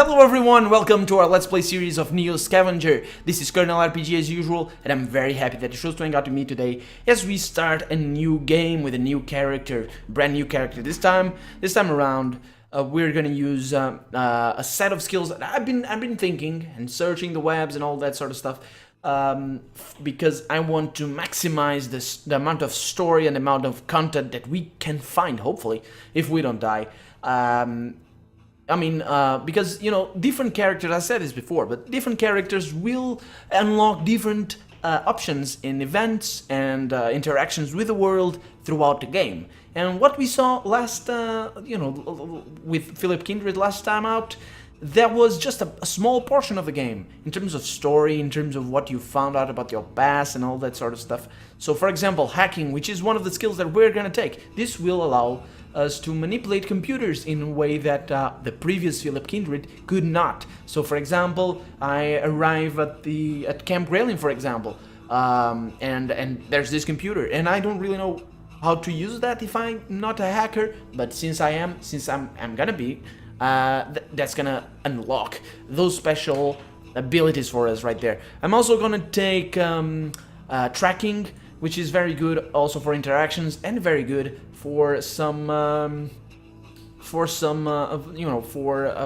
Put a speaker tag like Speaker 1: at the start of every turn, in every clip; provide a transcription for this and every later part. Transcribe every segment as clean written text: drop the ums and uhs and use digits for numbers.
Speaker 1: Hello everyone, welcome to our Let's Play series of NEO Scavenger. This is Colonel RPG as usual, and I'm very happy that you chose to hang out with me today as we start a new game with a new character, brand new character. This time around, we're gonna use a set of skills that I've been thinking and searching the webs and all that sort of stuff. Because I want to maximize the amount of story and the amount of content that we can find, hopefully, if we don't die. Because, you know, different characters, I said this before, but different characters will unlock different options in events and interactions with the world throughout the game. And what we saw last, with Philip Kindred last time out, that was just a small portion of the game, in terms of story, in terms of what you found out about your past and all that sort of stuff. So, for example, hacking, which is one of the skills that we're gonna take, this will allow us to manipulate computers in a way that the previous Philip Kindred could not. So, for example, I arrive at Camp Grayling, for example, and there's this computer, and I don't really know how to use that if I'm not a hacker, but since I'm gonna be, that's gonna unlock those special abilities for us right there. I'm also gonna take tracking, which is very good also for interactions and very good for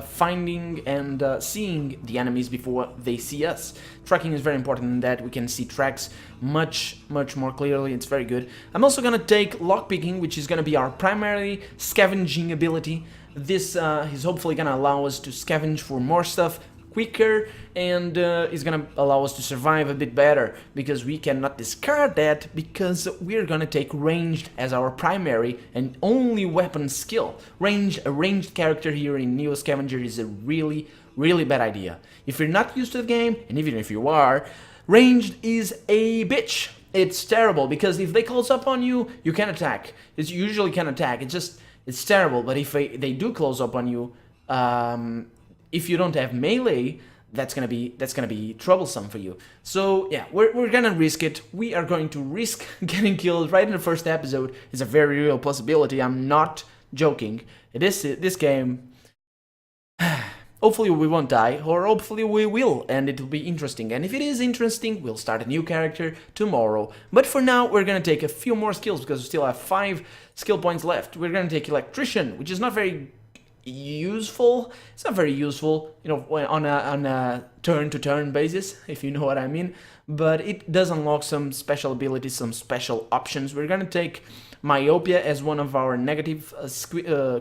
Speaker 1: finding and seeing the enemies before they see us. Tracking is very important in that we can see tracks much more clearly. It's very good. I'm also gonna take lockpicking, which is gonna be our primary scavenging ability. This is hopefully gonna allow us to scavenge for more stuff quicker, and is gonna allow us to survive a bit better, because we cannot discard that, because we're gonna take ranged as our primary and only weapon skill. A ranged character here in NEO Scavenger is a really bad idea. If you're not used to the game, and even if you are, ranged is a bitch. It's terrible, because if they close up on you, you can attack. It's usually can attack. It's terrible, but if they do close up on you, if you don't have melee, that's gonna be troublesome for you. So yeah, we're gonna risk it. We are going to risk getting killed right in the first episode. It's a very real possibility. I'm not joking. This game. Hopefully we won't die, or hopefully we will, and it'll be interesting. And if it is interesting, we'll start a new character tomorrow. But for now, we're gonna take a few more skills, because we still have 5 skill points left. We're gonna take electrician, which is not very useful. It's not very useful, you know, on a turn-to-turn basis, if you know what I mean. But it does unlock some special abilities, some special options. We're gonna take myopia as one of our negative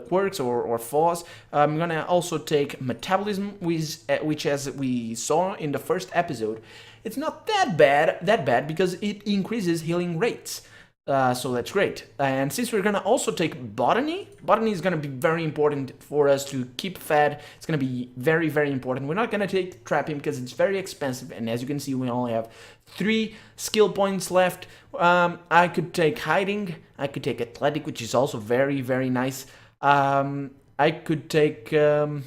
Speaker 1: quirks or flaws. I'm gonna also take metabolism, which as we saw in the first episode, it's not that bad because it increases healing rates. So that's great. And since we're gonna also take botany is gonna be very important for us to keep fed. It's gonna be very important. We're not gonna take trapping because it's very expensive, and as you can see, we only have 3 skill points left. I could take hiding, I could take athletic, which is also very nice. I could take I'm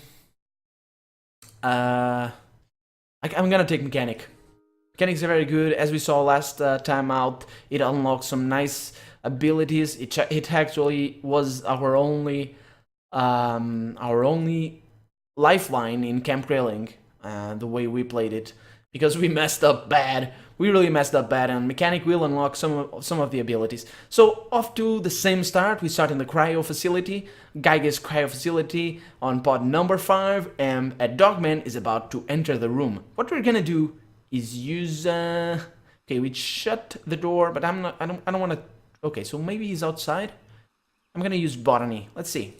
Speaker 1: gonna take mechanic. Mechanics are very good. As we saw last time out, it unlocked some nice abilities. It actually was our only lifeline in Camp Grayling, the way we played it, because we messed up bad. We really messed up bad, and mechanic will unlock some of the abilities. So off to the same start. We start in the cryo facility, Geiger's cryo facility, on pod number 5, and a dogman is about to enter the room. What we're gonna do is use okay, we shut the door, but I don't want to. Okay, so maybe he's outside. I'm gonna use botany. Let's see.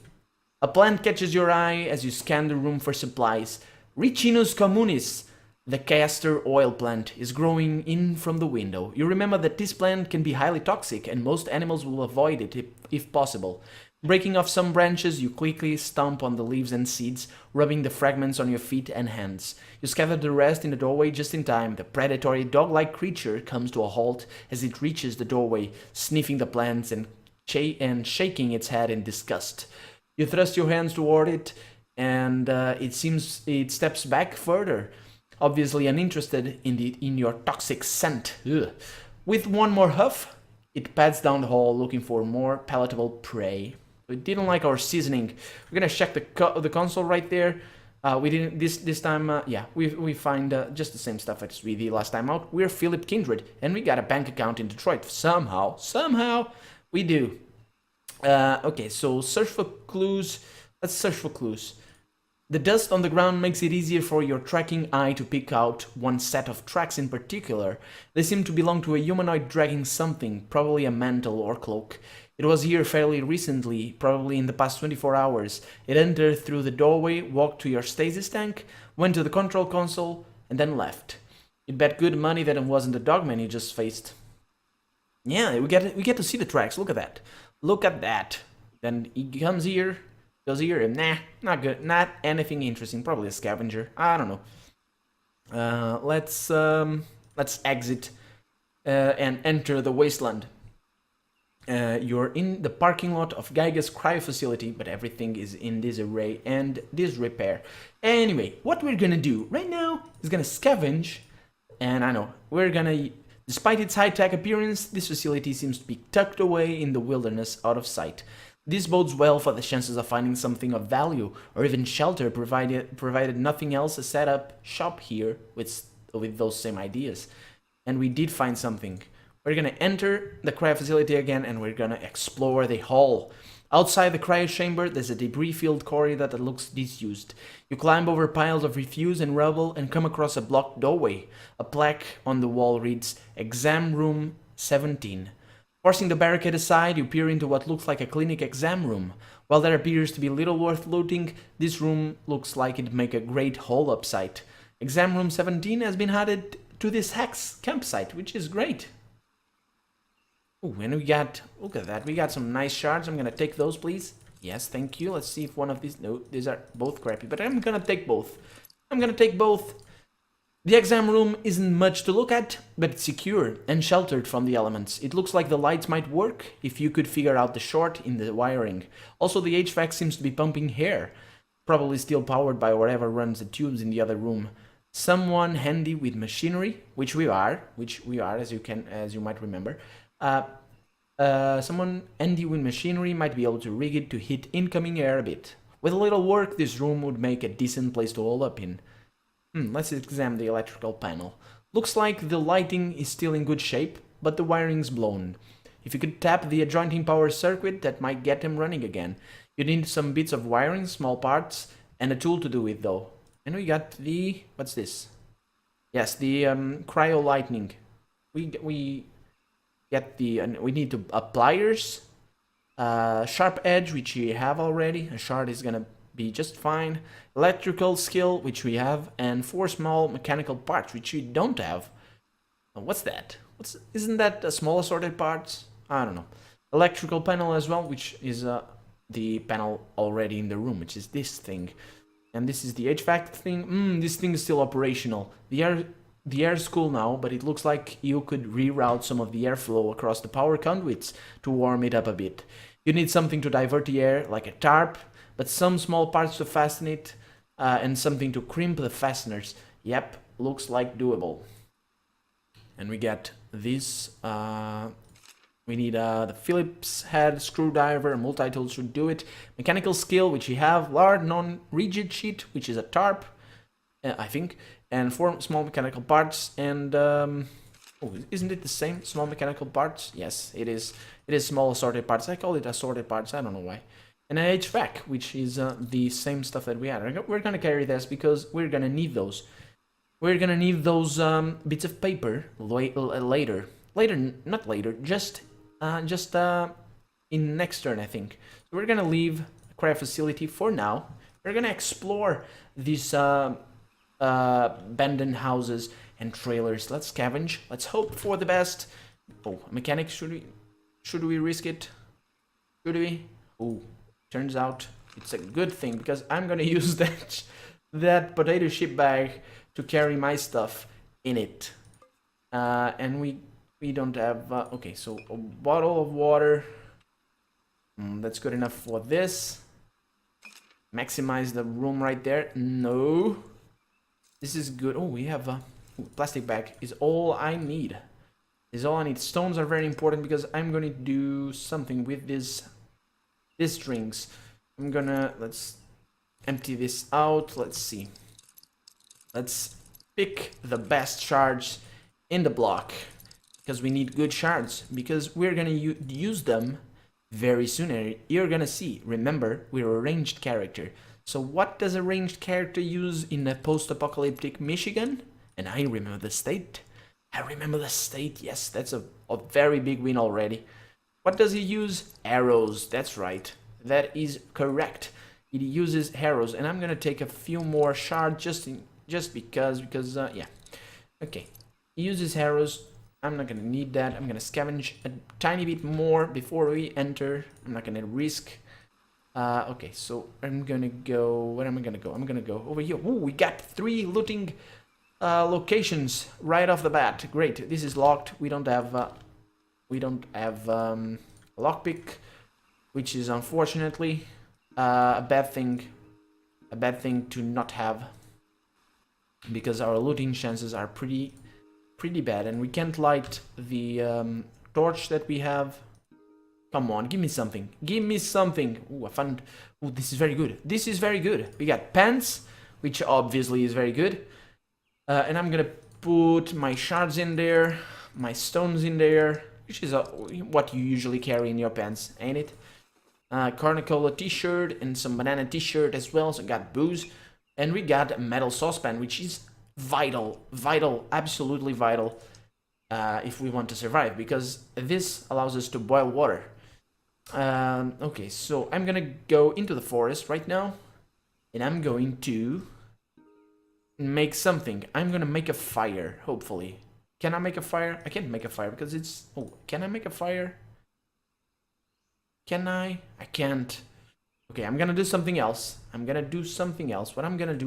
Speaker 1: A plant catches your eye as you scan the room for supplies. Ricinus communis, the castor oil plant, is growing in from the window. You remember that this plant can be highly toxic, and most animals will avoid it if possible. Breaking off some branches, you quickly stomp on the leaves and seeds, rubbing the fragments on your feet and hands. You scatter the rest in the doorway just in time. The predatory dog-like creature comes to a halt as it reaches the doorway, sniffing the plants and shaking its head in disgust. You thrust your hands toward it, and it seems it steps back further, obviously uninterested in your toxic scent. Ugh. With one more huff, it pads down the hall looking for more palatable prey. We didn't like our seasoning. We're gonna check the console right there. We didn't this time. Yeah, we find just the same stuff as we did last time out. We're Philip Kindred, and we got a bank account in Detroit. Somehow we do. Okay, so search for clues. Let's search for clues. The dust on the ground makes it easier for your tracking eye to pick out one set of tracks in particular. They seem to belong to a humanoid dragging something, probably a mantle or cloak. It was here fairly recently, probably in the past 24 hours. It entered through the doorway, walked to your stasis tank, went to the control console, and then left. You'd bet good money that it wasn't the dogman you just faced. Yeah, we get to see the tracks. Look at that. Look at that. Then he comes here, goes here, and nah, not good. Not anything interesting. Probably a scavenger. I don't know. Let's exit and enter the wasteland. You're in the parking lot of Geiger's cryo facility, but everything is in disarray and disrepair. Anyway, what we're gonna do right now is gonna scavenge, and I know we're gonna. Despite its high-tech appearance, this facility seems to be tucked away in the wilderness, out of sight. This bodes well for the chances of finding something of value, or even shelter, provided nothing else to set up shop here with those same ideas. And we did find something. We're gonna enter the cryo facility again, and we're gonna explore the hall. Outside the cryo chamber, there's a debris-filled corridor that looks disused. You climb over piles of refuse and rubble and come across a blocked doorway. A plaque on the wall reads, Exam Room 17. Forcing the barricade aside, you peer into what looks like a clinic exam room. While there appears to be little worth looting, this room looks like it'd make a great hole-up site. Exam Room 17 has been added to this Hex campsite, which is great. Oh, and we got, look at that, we got some nice shards. I'm gonna take those, please. Yes, thank you. Let's see if one of these, no, these are both crappy, but I'm gonna take both. I'm gonna take both. The exam room isn't much to look at, but it's secure and sheltered from the elements. It looks like the lights might work if you could figure out the short in the wiring. Also, the HVAC seems to be pumping air, probably still powered by whatever runs the tubes in the other room. Someone handy with machinery, which we are, as you might remember. Someone handy with machinery might be able to rig it to hit incoming air a bit. With a little work, this room would make a decent place to hole up in. Let's examine the electrical panel. Looks like the lighting is still in good shape, but the wiring's blown. If you could tap the adjoining power circuit, that might get them running again. You need some bits of wiring, small parts, and a tool to do it though. And we got the... what's this? Yes, the cryo lightning. We get the... we need to pliers, sharp edge, which we have already. A shard is gonna be just fine. Electrical skill, which we have, and 4 small mechanical parts, which we don't have. What's that? Isn't that a small assorted parts? I don't know. Electrical panel as well, which is the panel already in the room, which is this thing. And this is the HVAC thing. This thing is still operational. The air's cool now, but it looks like you could reroute some of the airflow across the power conduits to warm it up a bit. You need something to divert the air, like a tarp, but some small parts to fasten it, and something to crimp the fasteners. Yep, looks like doable. And we get this. We need the Phillips head screwdriver, a multi-tool should do it. Mechanical skill, which we have. Large non-rigid sheet, which is a tarp, I think. And 4 small mechanical parts. And oh, isn't it the same? Small mechanical parts? Yes, it is. It is small assorted parts. I call it assorted parts. I don't know why. And an HVAC, which is the same stuff that we had. We're gonna carry this because we're gonna need those. We're gonna need those bits of paper later. Not later. Just in next turn, I think. So we're gonna leave the cryo facility for now. We're gonna explore these abandoned houses and trailers. Let's scavenge. Let's hope for the best. Oh, mechanic, should we risk it? Should we? Oh, turns out it's a good thing because I'm gonna use that potato chip bag to carry my stuff in it. And we don't have okay, so a bottle of water, that's good enough for this. Maximize the room right there. No, this is good. Oh, we have a plastic bag is all I need. Stones are very important because I'm gonna do something with these strings. Let's empty this out. Let's see. Let's pick the best shards in the block, because we need good shards, because we're gonna use them very soon, and you're gonna see. Remember, we're a ranged character. So what does a ranged character use in a post-apocalyptic Michigan? And I remember the state. I remember the state. Yes, that's a very big win already. What does he use? Arrows. That's right. That is correct. He uses arrows, and I'm gonna take a few more shards just because yeah. Okay. He uses arrows. I'm not gonna need that. I'm gonna scavenge a tiny bit more before we enter. I'm not gonna risk. Okay, so I'm gonna go. Where am I gonna go? I'm gonna go over here. Ooh, we got 3 looting locations right off the bat. Great. This is locked. We don't have a lockpick, which is unfortunately a bad thing. A bad thing to not have, because our looting chances are pretty bad, and we can't light the torch that we have. Come on, give me something. Give me something. Ooh, I found. Ooh, this is very good. This is very good. We got pants, which obviously is very good. And I'm gonna put my shards in there, my stones in there, which is what you usually carry in your pants, ain't it? Cornicola t-shirt and some banana t-shirt as well. So I got booze, and we got a metal saucepan, which is vital, absolutely vital, if we want to survive, because this allows us to boil water. Okay, so I'm gonna go into the forest right now, and I'm going to make something. I'm gonna make a fire, hopefully. Can I make a fire? I can't make a fire because it's... Oh, can I make a fire? Can I? I can't. Okay, I'm gonna do something else. What I'm gonna do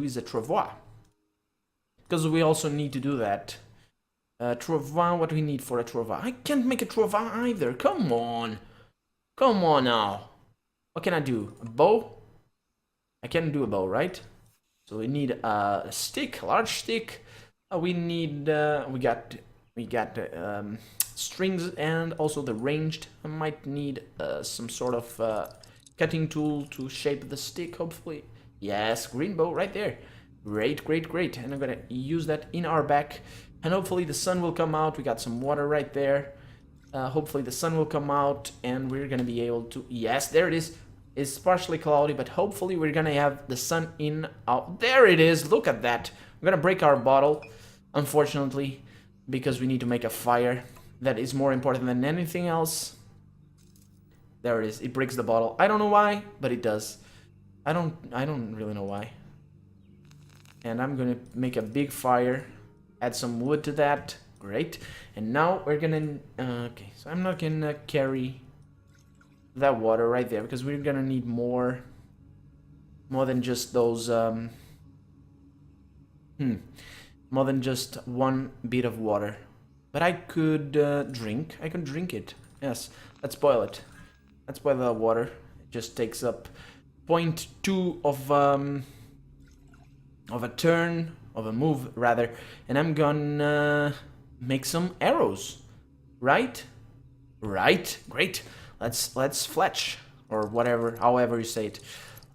Speaker 1: is a travois, because we also need to do that. Travois, what do we need for a travois? I can't make a travois either. Come on now. What can I do? A bow? I can do a bow, right? So we need a stick, a large stick. We need we got strings, and also the ranged. I might need some sort of cutting tool to shape the stick, hopefully. Yes, green bow right there. Great. And I'm gonna use that in our back, and hopefully the sun will come out. We got some water right there. Hopefully the sun will come out, and we're gonna be able to... Yes, there it is. It's partially cloudy, but hopefully we're gonna have the sun in out. There it is. Look at that. I'm gonna break our bottle, unfortunately, because we need to make a fire. That is more important than anything else. There it is. It breaks the bottle. I don't know why, but it does. I don't really know why. And I'm gonna make a big fire. Add some wood to that. Great. And now we're gonna... okay, so I'm not gonna carry that water right there, because we're gonna need more than just those... more than just one bit of water. But I could drink. I can drink it. Yes. Let's boil it. Let's boil the water. It just takes up 0.2 of a turn, of a move rather, and I'm gonna make some arrows. Right? Great. Let's fletch, or whatever, however you say it.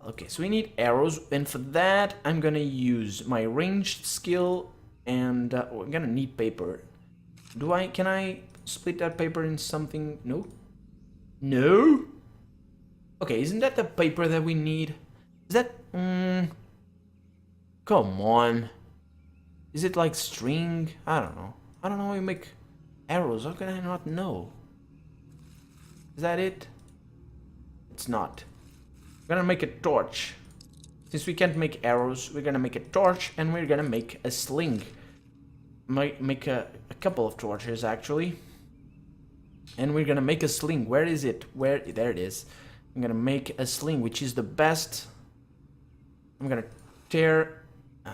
Speaker 1: Okay, so we need arrows, and for that I'm gonna use my ranged skill, and we're gonna need paper. Can I split that paper in something? No? Okay, isn't that the paper that we need? Is that... come on. Is it like string? I don't know how you make arrows. How can I not know? Is that it? It's not. We're gonna make a torch. Since we can't make arrows, we're gonna make a torch, and we're gonna make a sling. Might make a couple of torches, actually. And we're gonna make a sling. Where is it? There it is. I'm gonna make a sling, which is the best. I'm gonna tear...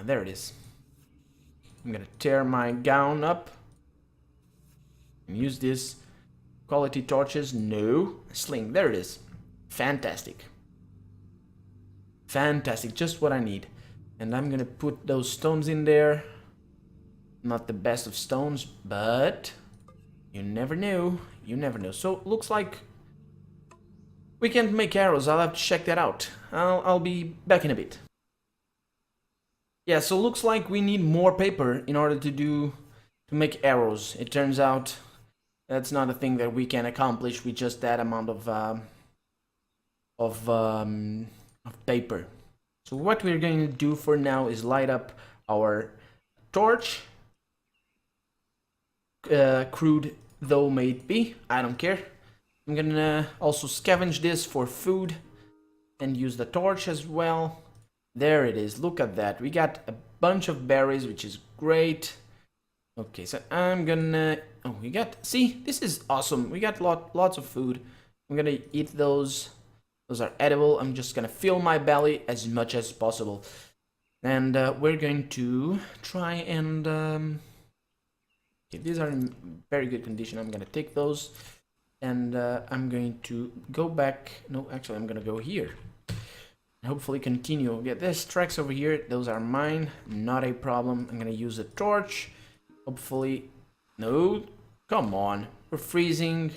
Speaker 1: there it is. I'm gonna tear my gown up and use this. Quality torches. No. Sling. There it is. Fantastic. Just what I need. And I'm gonna put those stones in there. Not the best of stones, but you never know. So looks like we can't make arrows. I'll have to check that out. I'll be back in a bit. Yeah, so looks like we need more paper in order to make arrows. It turns out that's not a thing that we can accomplish with just that amount of um, of paper. So what we're going to do for now is light up our torch, crude though may it be. I don't care. I'm gonna also scavenge this for food and use the torch as well. There it is. Look at that. We got a bunch of berries, which is great. Okay, so I'm gonna... Oh, we got... See, this is awesome. We got lots of food. I'm gonna eat those. Those are edible. I'm just gonna fill my belly as much as possible. And we're going to try and... Okay, these are in very good condition. I'm gonna take those. And I'm going to go back... No, actually, I'm gonna go here. Hopefully continue. Yeah, there's tracks over here. Those are mine. Not a problem. I'm gonna use a torch. Hopefully... No. Come on. We're freezing.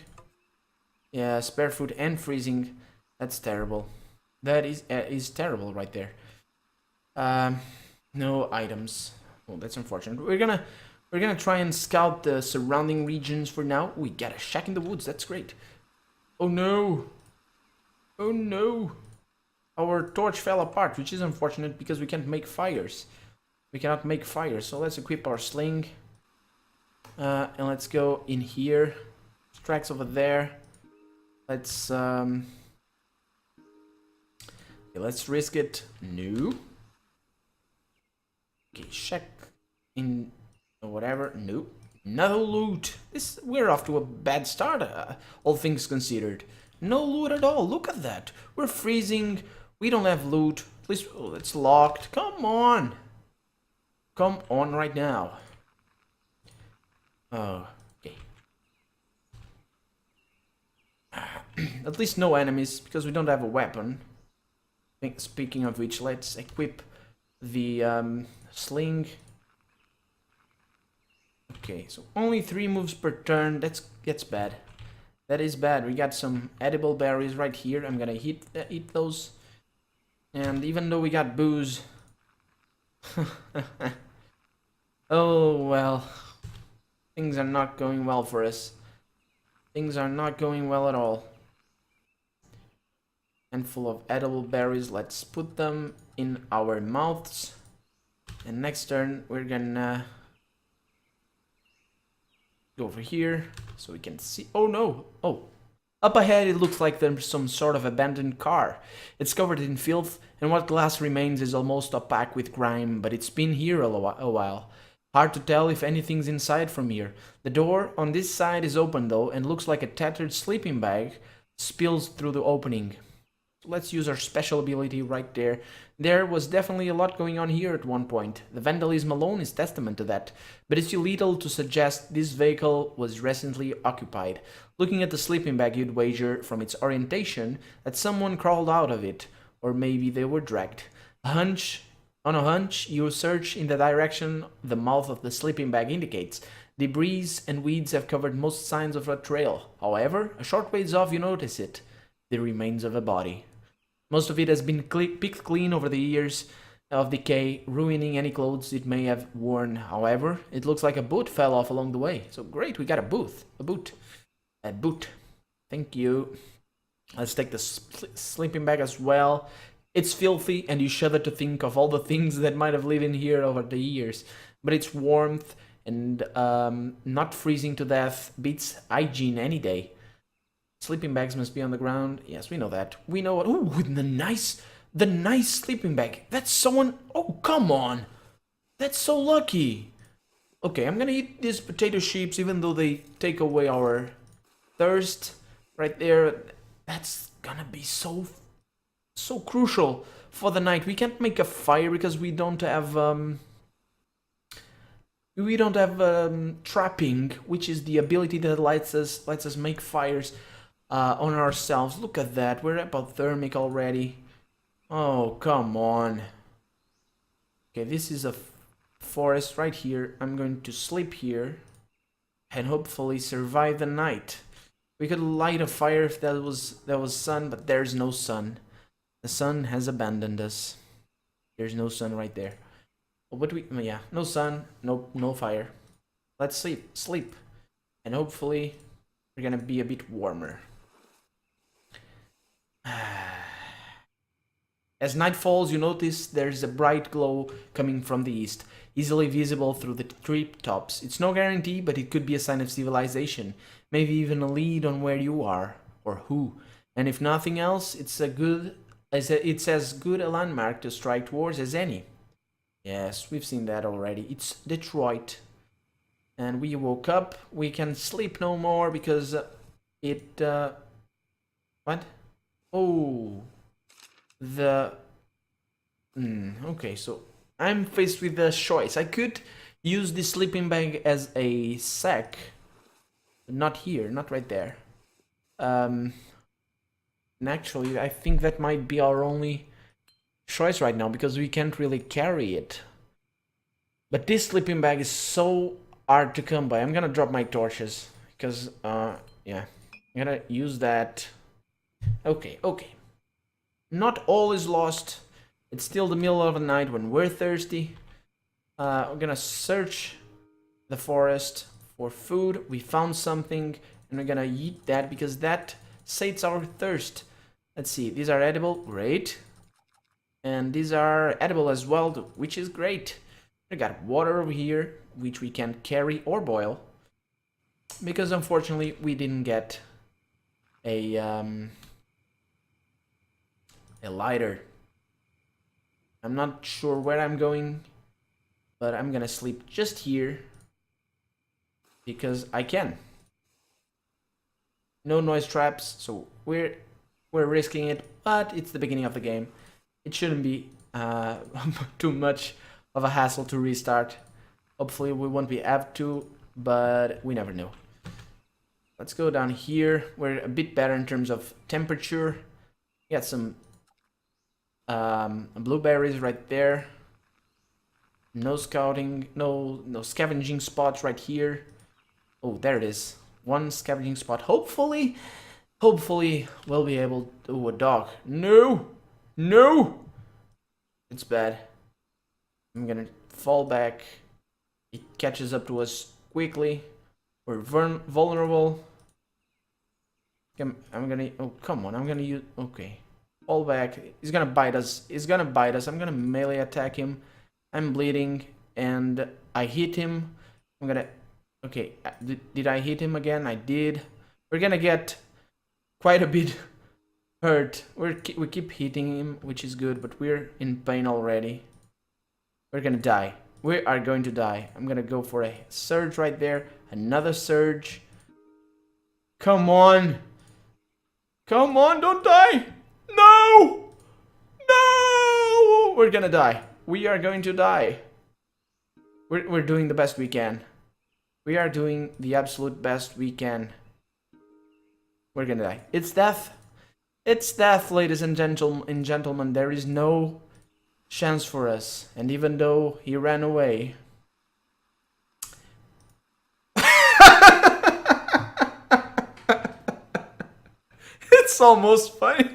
Speaker 1: Yeah, spare food and freezing. That's terrible. That is terrible right there. No items. Oh, that's unfortunate. We're gonna try and scout the surrounding regions for now. We got a shack in the woods. That's great. Oh no. Oh no. Our torch fell apart, which is unfortunate because we can't make fires. We cannot make fires, so let's equip our sling. And let's go in here. Tracks over there. Let's okay, let's risk it. No. Okay, check in whatever. Nope. No loot. We're off to a bad start, all things considered. No loot at all. Look at that. We're freezing. We don't have loot. At least it's locked. Come on. Come on right now. Oh, okay. At least no enemies, because we don't have a weapon. Speaking of which, let's equip the sling. Okay, so only 3 moves per turn. That's bad. That is bad. We got some edible berries right here. I'm gonna eat those. And even though we got booze... Oh, well. Things are not going well for us. Things are not going well at all. Handful of edible berries. Let's put them in our mouths. And next turn, we're gonna... go over here so we can see... Oh, no! Oh. Up ahead, it looks like there's some sort of abandoned car. It's covered in filth, and what glass remains is almost opaque with grime, but it's been here a while. Hard to tell if anything's inside from here. The door on this side is open though, and looks like a tattered sleeping bag spills through the opening. So let's use our special ability right there. There was definitely a lot going on here at one point. The vandalism alone is testament to that, but it's too little to suggest this vehicle was recently occupied. Looking at the sleeping bag, you'd wager from its orientation that someone crawled out of it, or maybe they were dragged. On a hunch, you search in the direction the mouth of the sleeping bag indicates. Debris and weeds have covered most signs of a trail. However, a short ways off you notice it. The remains of a body. Most of it has been picked clean over the years of decay, ruining any clothes it may have worn. However, it looks like a boot fell off along the way. So great, we got a boot. A boot. Thank you. Let's take the sleeping bag as well. It's filthy, and you shudder to think of all the things that might have lived in here over the years. But its warmth and not freezing to death beats hygiene any day. Sleeping bags must be on the ground. Yes, we know that. We know what. Ooh, the nice sleeping bag. That's someone. Oh, come on. That's so lucky. Okay, I'm gonna eat these potato chips, even though they take away our thirst. Right there. That's gonna be so crucial for the night. We can't make a fire because we don't have trapping, which is the ability that lets us make fires on ourselves. Look at that. We're hypothermic already. Oh, come on. Okay, this is a forest right here. I'm going to sleep here and hopefully survive the night. We could light a fire if there was sun, but there's no sun. The sun has abandoned us. There's no sun right there. What do we? Yeah, no sun, no fire. Let's sleep, and hopefully we're gonna be a bit warmer. As night falls, you notice there's a bright glow coming from the east, easily visible through the tree tops. It's no guarantee, but it could be a sign of civilization, maybe even a lead on where you are or who. And if nothing else, it's as good a landmark to strike towards as any. Yes, we've seen that already. It's Detroit. And we woke up. We can sleep no more because what? Oh, okay, so I'm faced with a choice. I could use this sleeping bag as a sack. Not here, not right there. And actually, I think that might be our only choice right now because we can't really carry it. But this sleeping bag is so hard to come by. I'm gonna drop my torches because, yeah, I'm gonna use that. Okay. Not all is lost. It's still the middle of the night when we're thirsty. We're gonna search the forest for food. We found something and we're gonna eat that because that sates our thirst. Let's see, these are edible, great. And these are edible as well, which is great. We got water over here, which we can carry or boil. Because unfortunately we didn't get a lighter. I'm not sure where I'm going, but I'm gonna sleep just here because I can. No noise traps, so we're risking it, but it's the beginning of the game. It shouldn't be too much of a hassle to restart. Hopefully we won't be apt to, but we never know. Let's go down here. We're a bit better in terms of temperature. Got some blueberries right there. No scouting, no scavenging spots right here. Oh, there it is. One scavenging spot. Hopefully we'll be able to... Oh, a dog. No! It's bad. I'm gonna fall back. It catches up to us quickly. We're vulnerable. I'm gonna... Oh, come on. I'm gonna use... Okay. Fall back. He's gonna bite us. I'm gonna melee attack him. I'm bleeding. And I hit him. I'm gonna... Okay. Did I hit him again? I did. We're gonna get quite a bit hurt. We keep hitting him, which is good. But we're in pain already. We're gonna die. We are going to die. I'm gonna go for a surge right there. Another surge. Come on. Come on, don't die. No! No! We're gonna die. We are going to die. We're doing the best we can. We are doing the absolute best we can. We're gonna die. It's death. It's death, ladies and gentlemen. There is no chance for us. And even though he ran away... It's almost funny.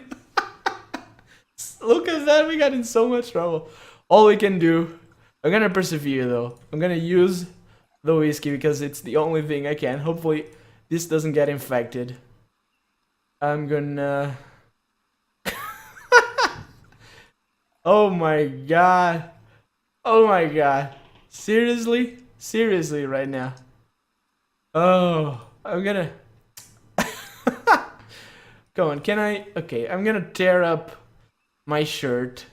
Speaker 1: Look at that, we got in so much trouble. All we can do... I'm gonna persevere though. I'm gonna use the whiskey because it's the only thing I can. Hopefully this doesn't get infected. I'm gonna... Oh my god. Oh my god. Seriously? Seriously right now. Oh, I'm gonna... Come on, can I... Okay, I'm gonna tear up my shirt.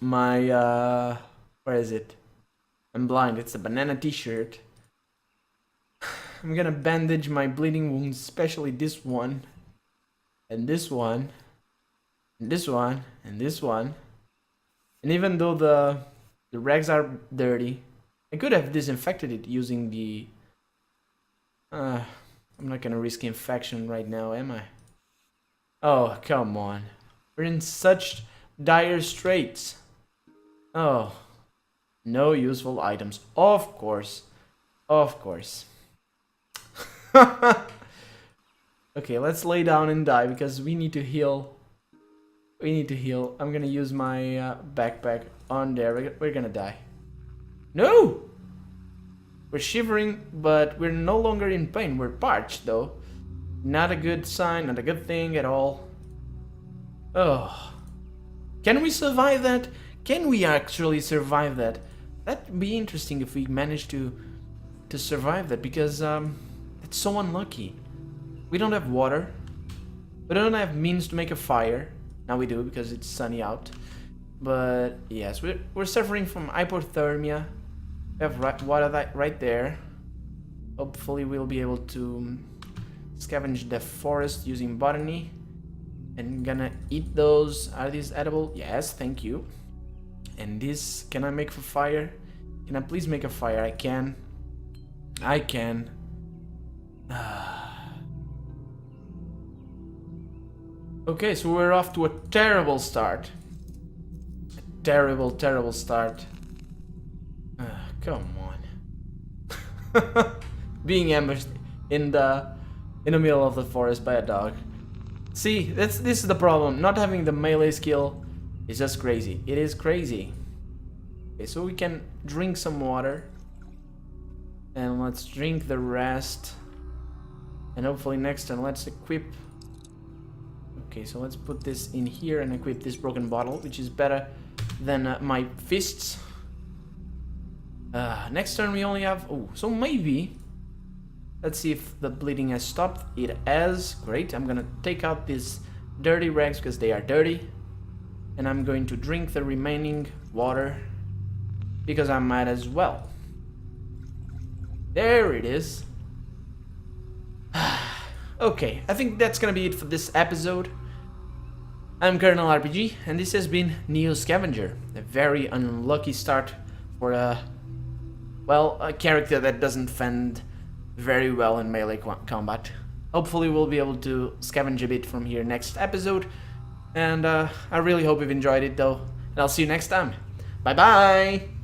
Speaker 1: My, where is it? I'm blind, it's a banana t-shirt. I'm gonna bandage my bleeding wounds, especially this one. And this one. And this one. And this one. And even though the rags are dirty, I could have disinfected it using the... I'm not gonna risk infection right now, am I? Oh, come on. We're in such dire straits. Oh. No useful items. Of course. Of course. Okay, let's lay down and die because we need to heal. We need to heal. I'm gonna use my backpack on there. We're gonna die. No! We're shivering, but we're no longer in pain. We're parched, though. Not a good sign, not a good thing at all. Oh. Can we survive that? Can we actually survive that? That'd be interesting if we manage to survive that, because it's so unlucky. We don't have water. We don't have means to make a fire. Now we do, because it's sunny out. But yes, we're suffering from hypothermia. We have water right there. Hopefully we'll be able to scavenge the forest using botany. And gonna eat those. Are these edible? Yes, thank you. And this, can I make a fire? Can I please make a fire? I can. I can. Okay, so we're off to a terrible start. A terrible, terrible start. Come on. Being ambushed in the middle of the forest by a dog. See, this is the problem. Not having the melee skill is just crazy. It is crazy. Okay, so we can drink some water. And let's drink the rest. And hopefully next time let's equip. Okay, so let's put this in here and equip this broken bottle, which is better than my fists. Next turn we only have... Oh, so maybe... Let's see if the bleeding has stopped. It has. Great. I'm gonna take out these dirty rags because they are dirty. And I'm going to drink the remaining water because I might as well. There it is. Okay, I think that's gonna be it for this episode. I'm Colonel RPG, and this has been NEO Scavenger. A very unlucky start for a character that doesn't fend very well in melee combat. Hopefully we'll be able to scavenge a bit from here next episode. And I really hope you've enjoyed it though. And I'll see you next time. Bye bye!